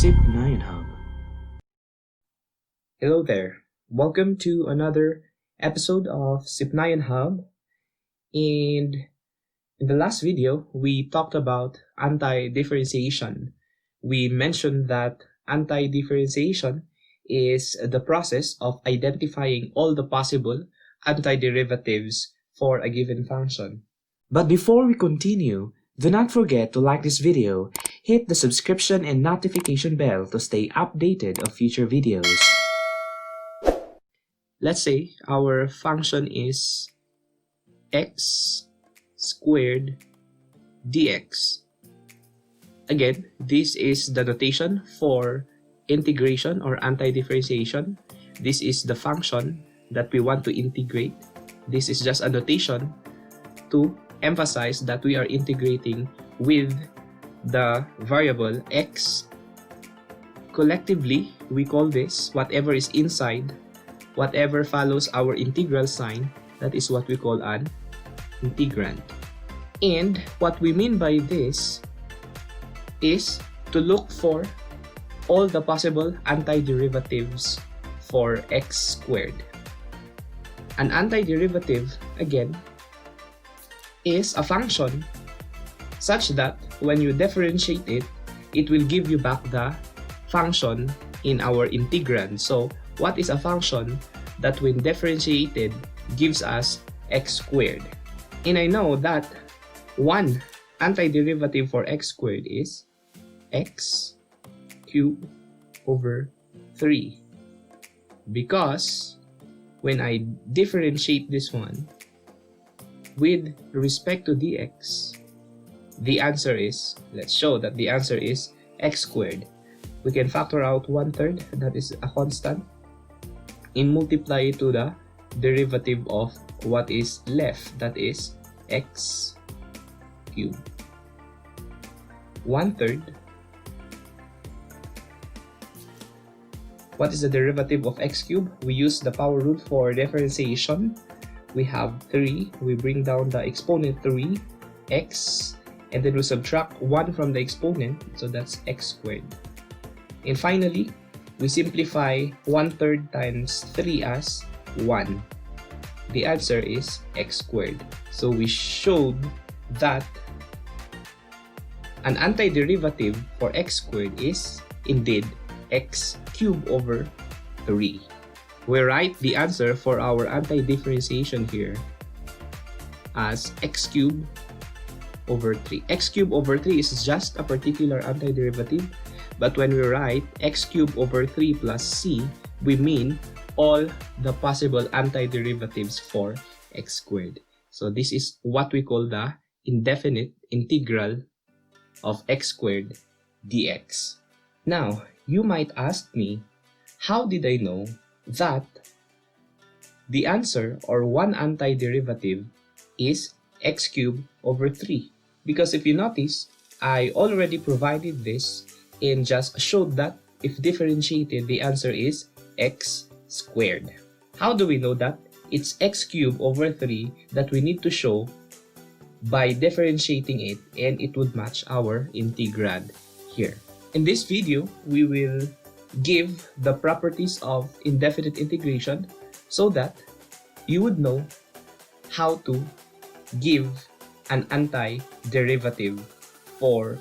SIP9 Hub. Hello there. Welcome to another episode of SIP9 Hub. And in the last video, we talked about anti-differentiation. We mentioned that anti-differentiation is the process of identifying all the possible antiderivatives for a given function. But before we continue, do not forget to like this video, hit the subscription and notification bell to stay updated of future videos. Let's say our function is x squared dx. Again, this is the notation for integration or anti-differentiation. This is the function that we want to integrate. This is just a notation to emphasize that we are integrating with the variable x. Collectively, we call this whatever is inside, whatever follows our integral sign, that is what we call an integrand. And what we mean by this is to look for all the possible antiderivatives for x squared. An antiderivative, again, is a function such that when you differentiate it, it will give you back the function in our integrand. So what is a function that when differentiated gives us x squared? And I know that one antiderivative for x squared is x cubed over 3, because when I differentiate this one with respect to dx, the answer is, let's show that the answer is x squared. We can factor out 1/3, that is a constant, and multiply it to the derivative of what is left, that is x cubed. 1/3. What is the derivative of x cubed? We use the power rule for differentiation. We have 3, we bring down the exponent 3, x, and then we subtract 1 from the exponent, so that's x squared. And finally, we simplify 1/3 times 3 as 1. The answer is x squared. So we showed that an antiderivative for x squared is indeed x cubed over 3. We write the answer for our anti-differentiation here as x cubed over 3. X cubed over 3 is just a particular antiderivative, but when we write x cubed over 3 plus c, we mean all the possible antiderivatives for x squared. So this is what we call the indefinite integral of x squared dx. Now, you might ask me, how did I know that the answer or one antiderivative is x cubed over 3? Because if you notice, I already provided this and just showed that if differentiated, the answer is x squared. How do we know that? It's x cubed over 3 that we need to show by differentiating it, and it would match our integrand here. In this video, we will give the properties of indefinite integration so that you would know how to give an antiderivative for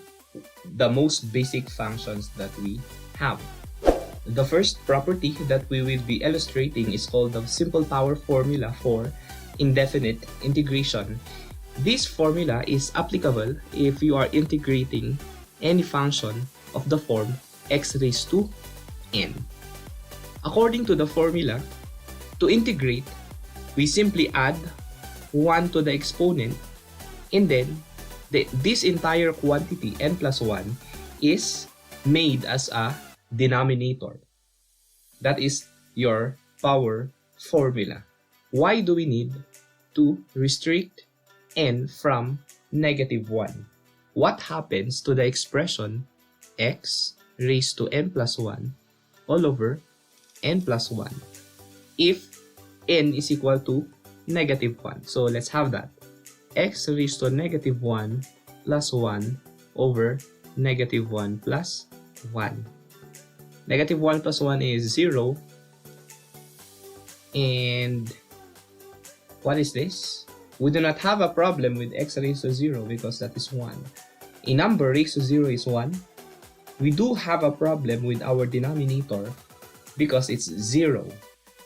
the most basic functions that we have. The first property that we will be illustrating is called the simple power formula for indefinite integration. This formula is applicable if you are integrating any function of the form x raised to n. According to the formula, to integrate, we simply add 1 to the exponent, and then this entire quantity, n plus 1, is made as a denominator. That is your power formula. Why do we need to restrict n from -1? What happens to the expression x raised to n plus 1 all over n plus 1 if n is equal to -1? So let's have that. X raised to -1 plus 1 over -1 plus 1. Negative 1 plus 1 is 0. And what is this? We do not have a problem with x raised to 0 because that is 1. A number raised to 0 is 1. We do have a problem with our denominator because it's 0.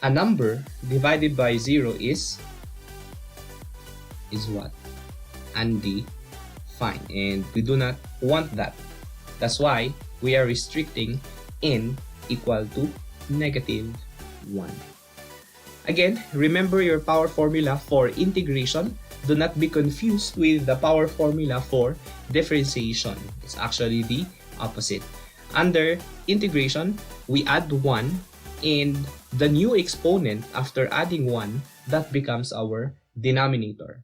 A number divided by 0 is what? Undefined. And we do not want that. That's why we are restricting n equal to negative 1. Again, remember your power formula for integration. Do not be confused with the power formula for differentiation. It's actually the opposite. Under integration, we add 1, and the new exponent after adding 1, that becomes our denominator.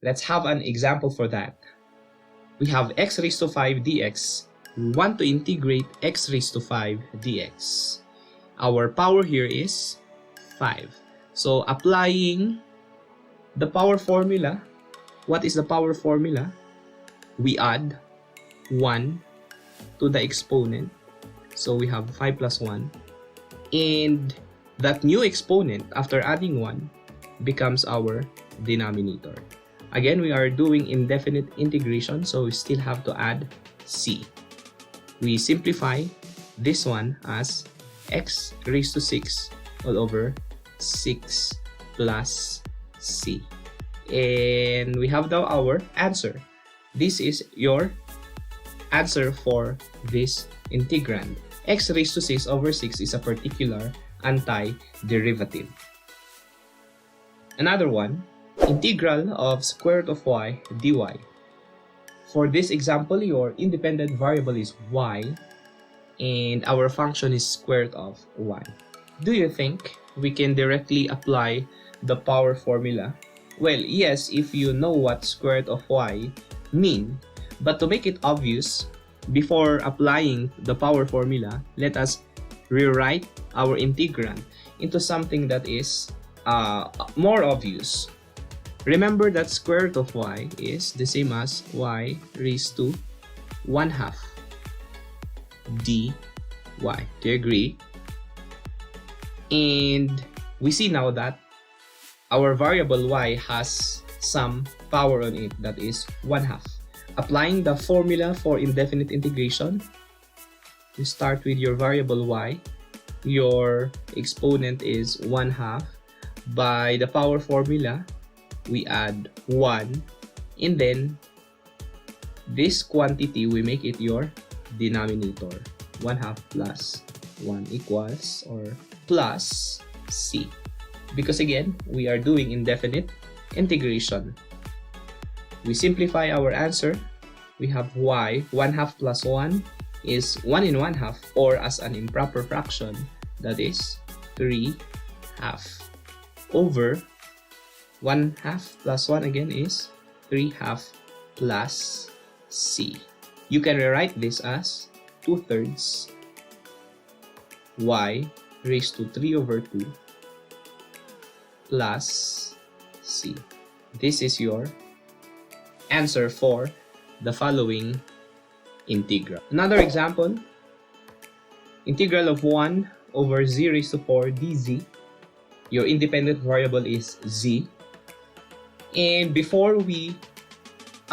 Let's have an example for that. We have x raised to 5 dx. We want to integrate x raised to 5 dx. Our power here is 5. So applying the power formula, what is the power formula? We add 1 to the exponent. So we have 5 plus 1. And that new exponent after adding 1 becomes our denominator. Again, we are doing indefinite integration, so we still have to add c. We simplify this one as x raised to 6 all over 6 plus c. And we have now our answer. This is your answer for this integrand. X raised to 6 over 6 is a particular antiderivative. Another one, integral of square root of y dy. For this example, your independent variable is y, and our function is square root of y. Do you think we can directly apply the power formula? Well, yes, if you know what square root of y mean. But to make it obvious, before applying the power formula, let us rewrite our integrand into something that is more obvious. Remember that square root of y is the same as y raised to 1/2 dy. Do you agree? And we see now that our variable y has some power on it, that is 1/2. Applying the formula for indefinite integration, you start with your variable y. Your exponent is 1/2. By the power formula, we add 1, and then this quantity, we make it your denominator. 1/2 plus 1 equals or plus c. Because again, we are doing indefinite integration. We simplify our answer. We have y, 1/2 plus 1 is 1 in 1/2, or as an improper fraction, that is 3/2 over 1/2 plus 1 again is 3/2 plus c. You can rewrite this as 2/3 y raised to 3 over 2 plus c. This is your answer for the following integral. Another example, integral of 1 over z raised to 4 dz. Your independent variable is z. And before we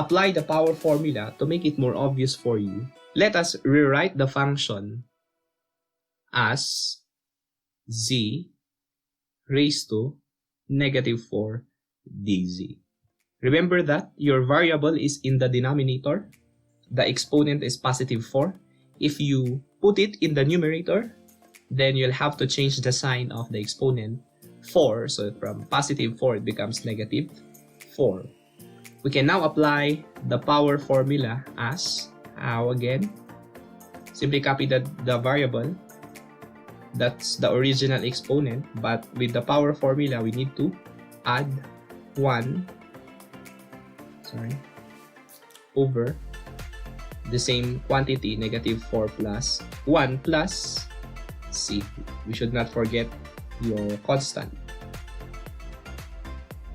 apply the power formula, to make it more obvious for you, let us rewrite the function as z raised to negative 4 dz. Remember that your variable is in the denominator. The exponent is positive 4. If you put it in the numerator, then you'll have to change the sign of the exponent 4. So from positive 4, it becomes negative 4. We can now apply the power formula as how again? Simply copy the variable. That's the original exponent. But with the power formula, we need to add 1 over the same quantity, negative 4 plus 1 plus c. We should not forget your constant.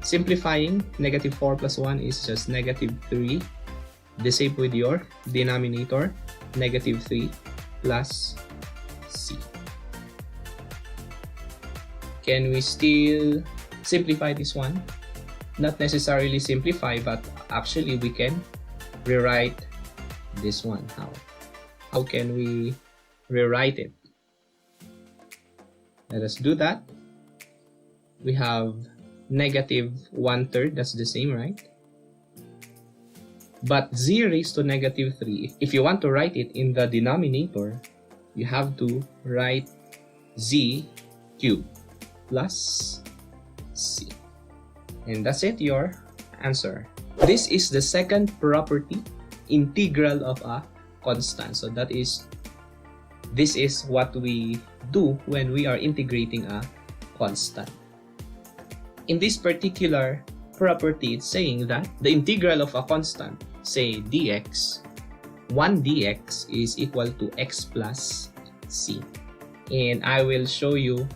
Simplifying, negative 4 plus 1 is just negative 3. The same with your denominator, negative 3 plus c. Can we still simplify this one? Not necessarily simplify, but actually we can rewrite this one. How can we rewrite it? Let us do that. We have negative 1/3, that's the same, right? But z raised to negative 3, if you want to write it in the denominator, you have to write z cubed plus c. And that's it, your answer. This is the second property, integral of a constant. So this is what we do when we are integrating a constant. In this particular property, it's saying that the integral of a constant, say dx, 1 dx is equal to x plus c. And I will show you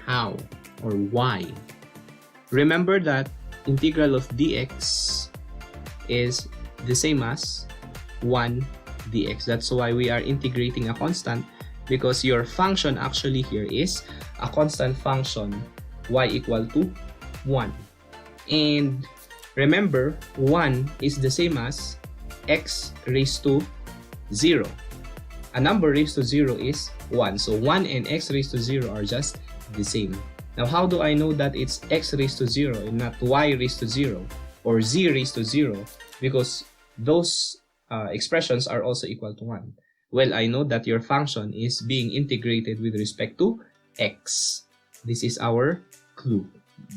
how or why. Remember that integral of dx is the same as 1 dx. That's why we are integrating a constant, because your function actually here is a constant function, y equal to 1. And remember, 1 is the same as x raised to 0. A number raised to 0 is 1. So 1 and x raised to 0 are just the same. Now, how do I know that it's x raised to 0 and not y raised to 0 or z raised to 0? Because those expressions are also equal to 1. Well, I know that your function is being integrated with respect to x. This is our clue,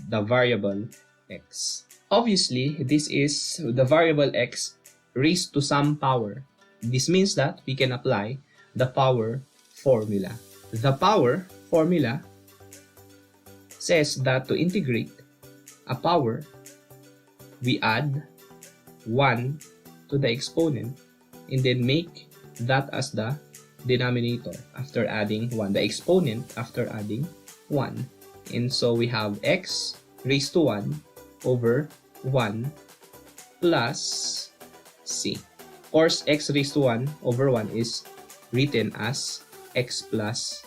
the variable x. Obviously, this is the variable x raised to some power. This means that we can apply the power formula. The power formula says that to integrate a power, we add 1 to the exponent and then make that as the denominator after adding 1, the exponent after adding 1. And so we have x raised to 1 over 1 plus c. Of course, x raised to 1 over 1 is written as x plus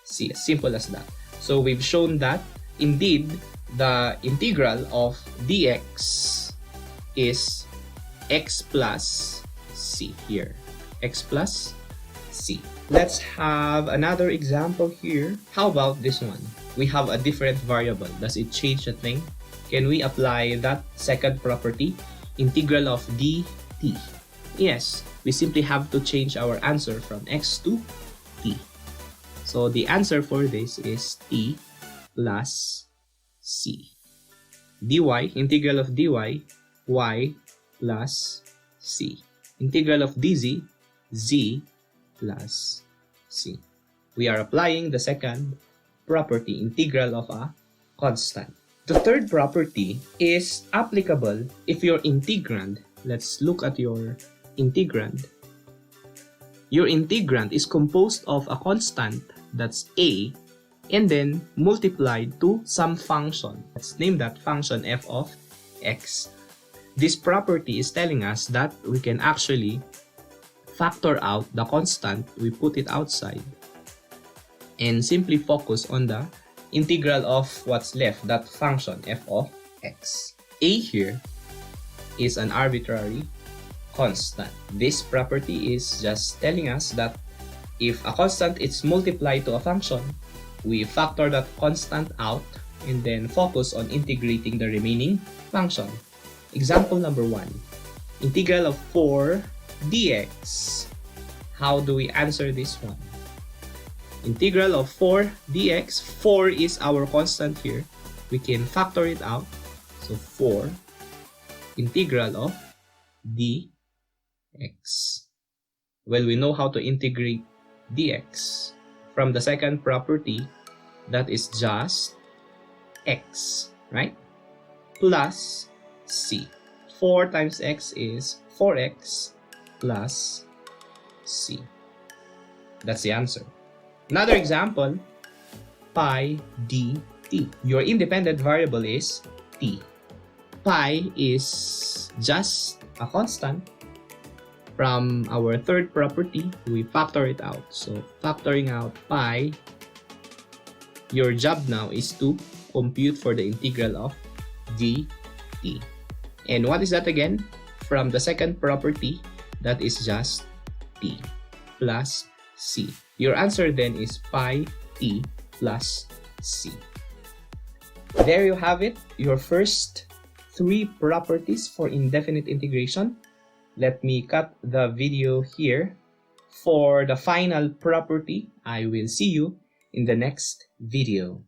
c. As simple as that. So we've shown that indeed the integral of dx is x plus c here. X plus c. Let's have another example here. How about this one? We have a different variable. Does it change a thing? Can we apply that second property, integral of dt? Yes, we simply have to change our answer from x to t. So the answer for this is t plus c. dy, integral of dy, y plus c. Integral of dz, z plus c. We are applying the second property, integral of a constant. The third property is applicable if your integrand, let's look at your integrand. Your integrand is composed of a constant, that's a, and then multiplied to some function. Let's name that function f of x. This property is telling us that we can actually factor out the constant, we put it outside, and simply focus on the integral of what's left, that function f of x. A here is an arbitrary constant. This property is just telling us that if a constant is multiplied to a function, we factor that constant out and then focus on integrating the remaining function. Example number 1, integral of 4 dx. How do we answer this one? Integral of 4 dx, 4 is our constant here. We can factor it out. So 4 integral of dx. Well, we know how to integrate dx from the second property, that is just x, right? Plus c. 4 times x is 4x plus c. That's the answer. Another example, pi dt. Your independent variable is t. Pi is just a constant, From our third property, we factor it out. So factoring out pi, your job now is to compute for the integral of dt. And what is that again? From the second property, that is just t plus c. Your answer then is pi t plus c. There you have it, your first 3 properties for indefinite integration. Let me cut the video here. For the final property, I will see you in the next video.